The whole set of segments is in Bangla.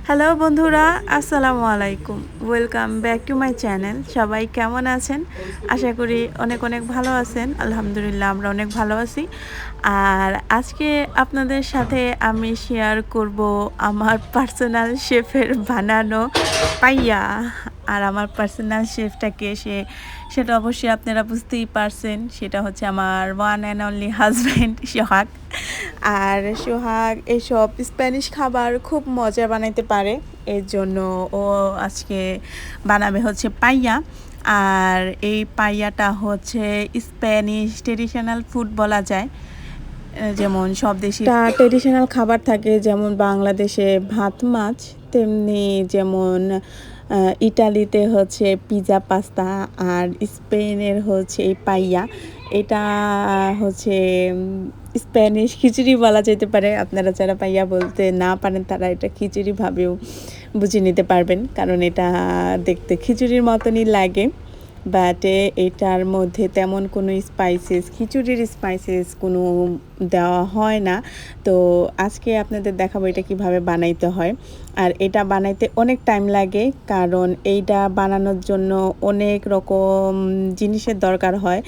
হ্যালো বন্ধুরা, আসসালামু আলাইকুম। Welcome back to my channel. সবাই কেমন আছেন? আশা করি অনেক অনেক ভালো আছেন। আলহামদুলিল্লাহ আমরা অনেক ভালো আছি। আর আজকে আপনাদের সাথে আমি শেয়ার করব আমার পার্সোনাল শেফের বানানো পাইয়া। আর আমার পার্সোনাল শেফটাকে সেটা অবশ্যই আপনারা বুঝতেই পারছেন। সেটা হচ্ছে আমার ওয়ান অ্যান্ড অনলি হাজব্যান্ড সোহাগ। আর সোহাগ এসব স্প্যানিশ খাবার খুব মজা বানাইতে পারে, এর জন্য ও আজকে বানাবে হচ্ছে পাইয়া। আর এই পাইয়াটা হচ্ছে স্প্যানিশ ট্রেডিশনাল ফুড বলা যায়। যেমন সব দেশে ট্রেডিশনাল খাবার থাকে, যেমন বাংলাদেশে ভাত মাছ, তেমনি যেমন ইটালিতে হচ্ছে পিৎজা পাস্তা, আর স্পেনের হচ্ছে এই পাইয়া। এটা হচ্ছে স্প্যানিশ খিচুড়ি বলা যেতে পারে। আপনারা যারা পাইয়া বলতে না পারেন তারা এটা খিচুড়ি ভাবেও বুঝে নিতে পারবেন, কারণ এটা দেখতে খিচুড়ির মতনই লাগে। বাট এটার মধ্যে তেমন কোনো স্পাইসেস, খিচুড়ির স্পাইসেস কোনো দেওয়া হয় না। তো আজকে আপনাদের দেখাবো এটা কিভাবে বানাইতে হয়। আর এটা বানাইতে অনেক টাইম লাগে, কারণ এইটা বানানোর জন্য অনেক রকম জিনিসের দরকার হয়।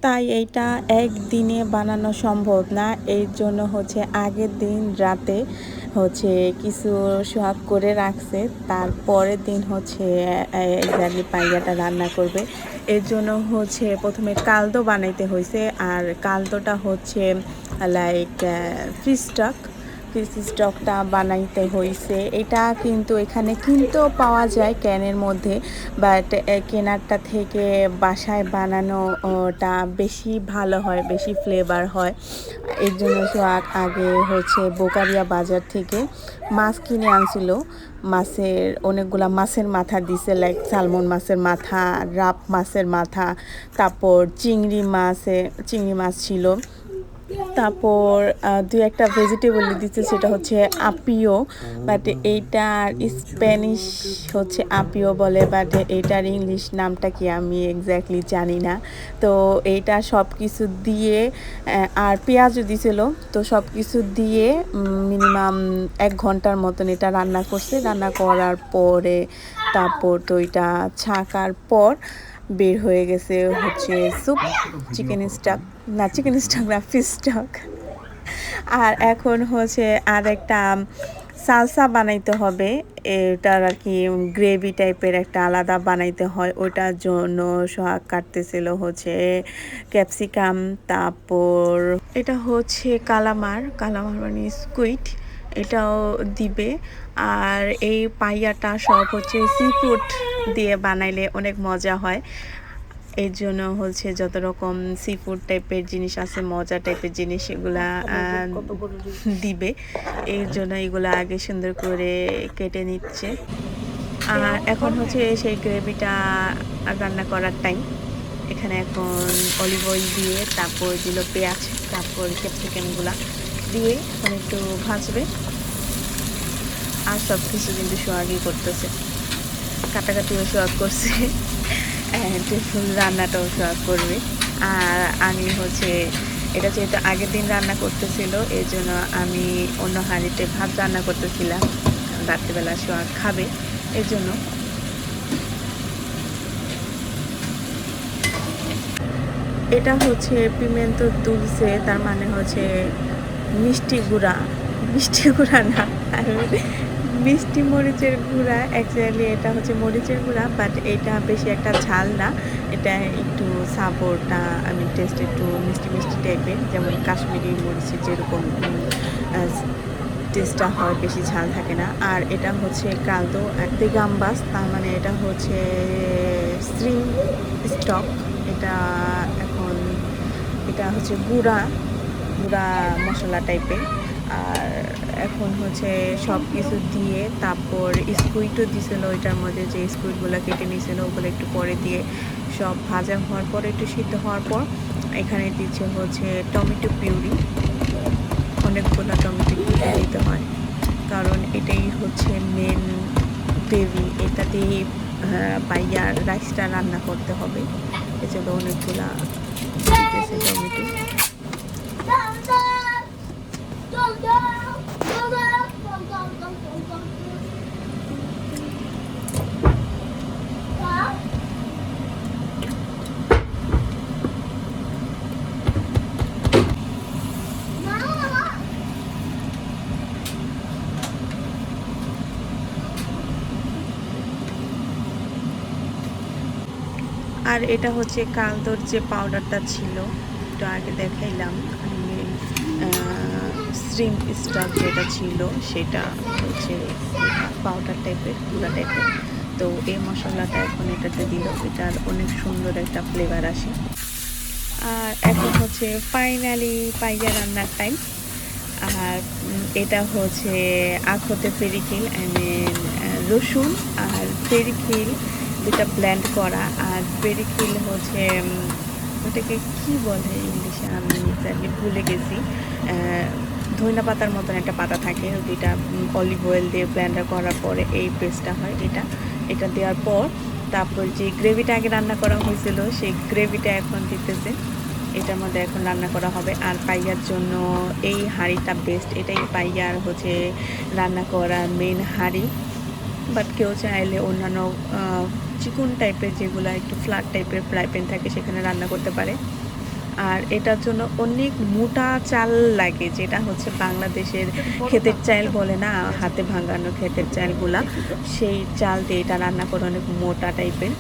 তাই এইটা একদিনে বানানো সম্ভব না। এর জন্য হচ্ছে আগের দিন রাতে হচ্ছে কিছু সোয়াগ করে রাখছে, তারপরের দিন হচ্ছে এক্স্যাক্টলি পাইয়াটা রান্না করবে। এর জন্য হচ্ছে প্রথমে কালদো বানাইতে হয়েছে। আর কালদোটা হচ্ছে লাইক ফিশ স্টকটা বানাইতে হয়েছে। এটা কিন্তু এখানে কিনতেও পাওয়া যায় ক্যানের মধ্যে, বাট কেনারটা থেকে বাসায় বানানোটা বেশি ভালো হয়, বেশি ফ্লেভার হয়। এর জন্য সোহাগ আগে হচ্ছে বোকারিয়া বাজার থেকে মাছ কিনে আনছিল। মাছের অনেকগুলা মাছের মাথা দিছে, লাইক সালমন মাছের মাথা, রাপ মাছের মাথা, তারপর চিংড়ি মাছ ছিল। তারপর দু একটা ভেজিটেবল দিচ্ছে, সেটা হচ্ছে আপিও। বাট এইটার স্প্যানিশ হচ্ছে আপিও বলে, বাট এইটার ইংলিশ নামটা কি আমি এক্স্যাক্টলি জানি না। তো এইটা সব কিছু দিয়ে আর পেঁয়াজও দিছিল। তো সব কিছু দিয়ে মিনিমাম 1 ঘন্টার মতন এটা রান্না করছে। রান্না করার পরে তারপর তো এটা ছাকার পর বের হয়ে গেছে হচ্ছে স্যুপ, চিকেন স্টক না, ফিশ স্টক। আর এখন হচ্ছে আর একটা সালসা বানাইতে হবে। এটার আর কি গ্রেভি টাইপের একটা আলাদা বানাইতে হয়। ওটার জন্য সোহাগ কাটতেছিল হচ্ছে ক্যাপসিকাম, তারপর এটা হচ্ছে কালামার মানে স্কুইড, এটাও দিবে। আর এই পাইয়াটা সব হচ্ছে সি ফুড দিয়ে বানাইলে অনেক মজা হয়। এর জন্য হচ্ছে যত রকম সি ফুড টাইপের জিনিস আছে, মজা টাইপের জিনিস, এগুলা দিবে। এর জন্য এগুলা আগে সুন্দর করে কেটে নিচ্ছে। আর এখন হচ্ছে সেই গ্রেভিটা রান্না করার টাইম। এখানে এখন অলিভ অয়েল দিয়ে তারপর দিল পেঁয়াজ, তারপর ক্যাপসিকামগুলা দিয়ে এখন একটু ভাজবে। আর সব কিছু কিন্তু সোহাগই করতেছে, কাটাকাটিও সোহাগ করছে, ফুল রান্নাটাও সোহাগ করবে। আর আমি হচ্ছে এটা যেহেতু আগের দিন রান্না করতেছিল, এই জন্য আমি অন্য হাঁড়িতে ভাত রান্না করতেছিলাম, রাত্রিবেলা সোহাগ খাবে এর জন্য। এটা হচ্ছে পিমেন্তো দুলসে, তার মানে হচ্ছে মিষ্টি গুঁড়া না, মিষ্টি মরিচের গুঁড়া। অ্যাকচুয়ালি এটা হচ্ছে মরিচের গুঁড়া, বাট এটা বেশি একটা ঝাল না। এটা একটু সাবরটা টেস্ট একটু মিষ্টি টাইপের, যেমন কাশ্মীরি মরিচের যেরকম টেস্টটা হয়, বেশি ঝাল থাকে না। আর এটা হচ্ছে কালদো একটি গাম্বাস, তার মানে এটা হচ্ছে স্ট্রিং স্টক। এটা হচ্ছে গুঁড়া মশলা টাইপের। আর এখন হচ্ছে সব কিছু দিয়ে তারপর স্কুইডও দিছিল, ওইটার মধ্যে যে স্কুইডগুলো কেটে নিয়েছিল ওগুলো একটু পরে দিয়ে সব ভাজা হওয়ার পর, একটু সিদ্ধ হওয়ার পর এখানে দিচ্ছে হচ্ছে টমেটো পিউরি। অনেকগুলো টমেটো পিউরি দিতে হয়, কারণ এটাই হচ্ছে মেন গ্রেভি। এটা দিয়ে পাইয়ার রাইসটা রান্না করতে হবে, এজন্য অনেকগুলা দিতেছে টমেটো। আর এটা হচ্ছে কালদোর যে পাউডারটা ছিল, একটু আগে দেখাইলাম, শ্রিম্প স্টক যেটা ছিল সেটা হচ্ছে পাউডার টাইপের, গুঁড়া টাইপের। তো এই মশলাটা এখন এটাতে দিল, এটার অনেক সুন্দর একটা ফ্লেভার আসে। আর এখন হচ্ছে ফাইনালি পাইয়া রান্নার টাইম। আর এটা হচ্ছে আখতে পেরিকিল, আই মিন রসুন আর পেরিকিল দুটা ব্লেন্ড করা। আর পেরিকিল হচ্ছে ওটাকে কি বলে ইংলিশে, আমি এক্স্যাক্টলি ভুলে গেছি। ধনিয়া পাতার মতন একটা পাতা থাকে, দুইটা অলিভ অয়েল দিয়ে ব্লেন্ডার করার পরে এই পেস্টটা হয়। এটা দেওয়ার পর তারপর যে গ্রেভিটা আগে রান্না করা হয়েছিল সেই গ্রেভিটা এখন দিতেছে, এটার মধ্যে এখন রান্না করা হবে। আর পাইয়ার জন্য এই হাঁড়িটা বেস্ট, এটাই পাইয়ার হচ্ছে রান্না করার মেন হাঁড়ি। বাট কেউ চাইলে অন্যান্য চিকন টাইপের যেগুলো একটু ফ্ল্যাট টাইপের ফ্রাই প্যান থাকে সেখানে রান্না করতে পারে। আর এটার জন্য অনেক মোটা চাল লাগে, যেটা হচ্ছে বাংলাদেশের ক্ষেতের চাল বলে না, হাতে ভাঙানো ক্ষেতের চালগুলা, সেই চাল দিয়ে এটা রান্না করে, অনেক মোটা টাইপের।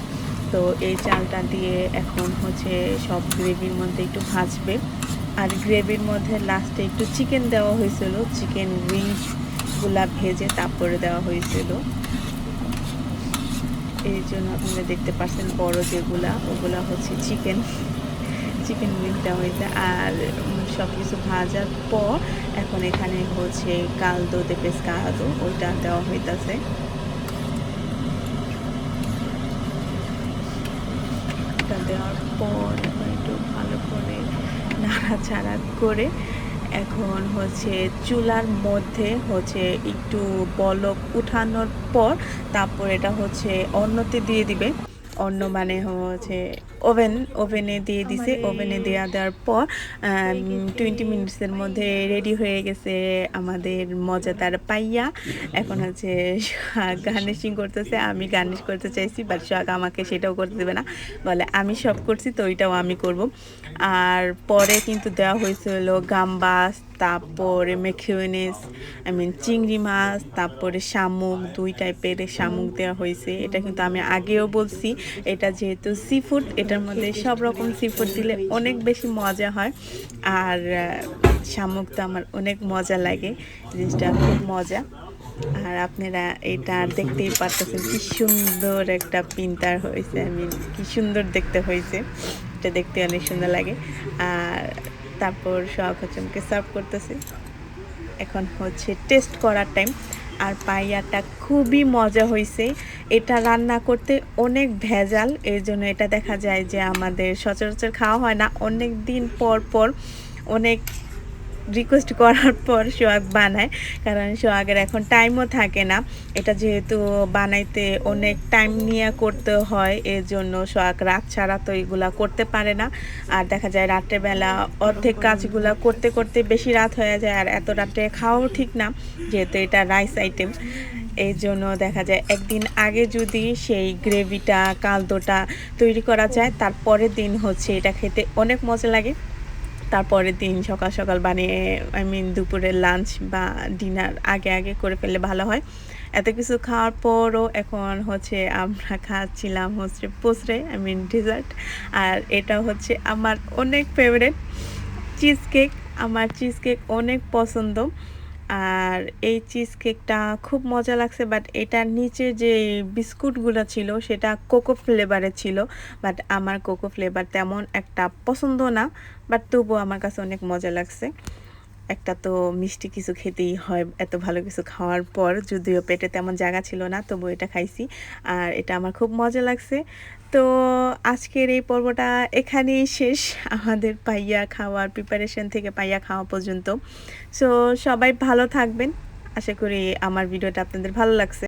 তো এই চালটা দিয়ে এখন হচ্ছে সব গ্রেভির মধ্যে একটু ভাজবে। আর গ্রেভির মধ্যে লাস্টে একটু চিকেন দেওয়া হয়েছিল, চিকেন উইংসগুলা ভেজে তারপরে দেওয়া হয়েছিল। এই জন্য আপনারা দেখতে পাচ্ছেন বড় যেগুলা, ওগুলা হচ্ছে চিকেন উইংস দেওয়া হয়েছে। আর সব কিছু ভাজার পর এখন এখানে হচ্ছে কালদো de pescado ওইটা দেওয়া হইতাছে। ওটা দেওয়ার পর এখন একটু ভালো করে নাড়াচাড়া করে এখন হচ্ছে চুলার মধ্যে হচ্ছে একটু বলক উঠানোর পর তারপর এটা হচ্ছে অন্যতে দিয়ে দিবে। অন্য মানে হচ্ছে ওভেনে দিয়ে দিছে। ওভেনে দেওয়ার পর 20 মিনিটসের মধ্যে রেডি হয়ে গেছে আমাদের মজাদার পাইয়া। এখন হচ্ছে সোহাগ গার্নিশিং করতেছে, আমি গার্নিশ করতে চাইছি বাট সোহাগ আমাকে সেটাও করতে দেবে না, বলে আমি সব করছি তো ওইটাও আমি করব। আর পরে কিন্তু দেওয়া হয়েছিল গাম্বাস, তারপরে মেখিওনিজ, আই মিন চিংড়ি মাছ, তারপরে শামুক, 2 টাইপের শামুক দেওয়া হয়েছে। এটা কিন্তু আমি আগেও বলছি, এটা যেহেতু সি ফুড, এটার মধ্যে সব রকম সি ফুড দিলে অনেক বেশি মজা হয়। আর শামুক তো আমার অনেক মজা লাগে, জিনিসটা খুব মজা। আর আপনারা এটা দেখতেই পারতেছেন কি সুন্দর একটা পিন্তার হয়েছে, আই মিন কি সুন্দর দেখতে হয়েছে, এটা দেখতে অনেক সুন্দর লাগে। আর তারপর সব হচ্ছে আমাকে সার্ভ করতেছে, এখন হচ্ছে টেস্ট করার টাইম। আর পাইয়াটা খুবই মজা হয়েছে, এটা রান্না করতে অনেক ভেজাল, এর জন্য এটা দেখা যায় যে আমাদের সচরাচর খাওয়া হয় না। অনেক দিন পর পর অনেক রিকোয়েস্ট করার পর সোহাগ বানায়, কারণ সোহাগের এখন টাইমও থাকে না। এটা যেহেতু বানাইতে অনেক টাইম নিয়ে করতে হয়, এর জন্য সোহাগ রাত ছাড়া তো এগুলা করতে পারে না। আর দেখা যায় রাত্রেবেলা অর্ধেক কাজগুলা করতে করতে বেশি রাত হয়ে যায়, আর এত রাত্রে খাওয়াও ঠিক না যেহেতু এটা রাইস আইটেম। এই জন্য দেখা যায় একদিন আগে যদি সেই গ্রেভিটা কালদোটা তৈরি করা যায়, তারপরের দিন হচ্ছে এটা খেতে অনেক মজা লাগে। তারপরের দিন সকাল সকাল বানিয়ে, আই মিন দুপুরের লাঞ্চ বা ডিনার আগে আগে করে ফেললে ভালো হয়। এত কিছু খাওয়ার পরও এখন হচ্ছে আমরা খাচ্ছিলাম হচ্ছে পোসরে, আই মিন ডেজার্ট। আর এটা হচ্ছে আমার অনেক ফেভারিট চিজ কেক, আমার চিজ কেক অনেক পছন্দ। আর এই চিজ কেকটা খুব মজা লাগছে, বাট এটার নিচে যে বিস্কুটগুলো ছিল সেটা কোকো ফ্লেভারের ছিল, বাট আমার কোকো ফ্লেভার তেমন একটা পছন্দ না, বাট তবুও আমার কাছে অনেক মজা লাগছে। একটা তো মিষ্টি কিছু খেতেই হয় এত ভালো কিছু খাওয়ার পর, যদিও পেটে তেমন জায়গা ছিল না তবু এটা খাইছি। আর এটা আমার খুব মজা লাগছে। তো আজকের এই পর্বটা এখানেই শেষ, আমাদের পাইয়া খাওয়ার প্রিপারেশন থেকে পাইয়া খাওয়া পর্যন্ত। সো সবাই ভালো থাকবেন, আশা করি আমার ভিডিওটা আপনাদের ভালো লাগছে।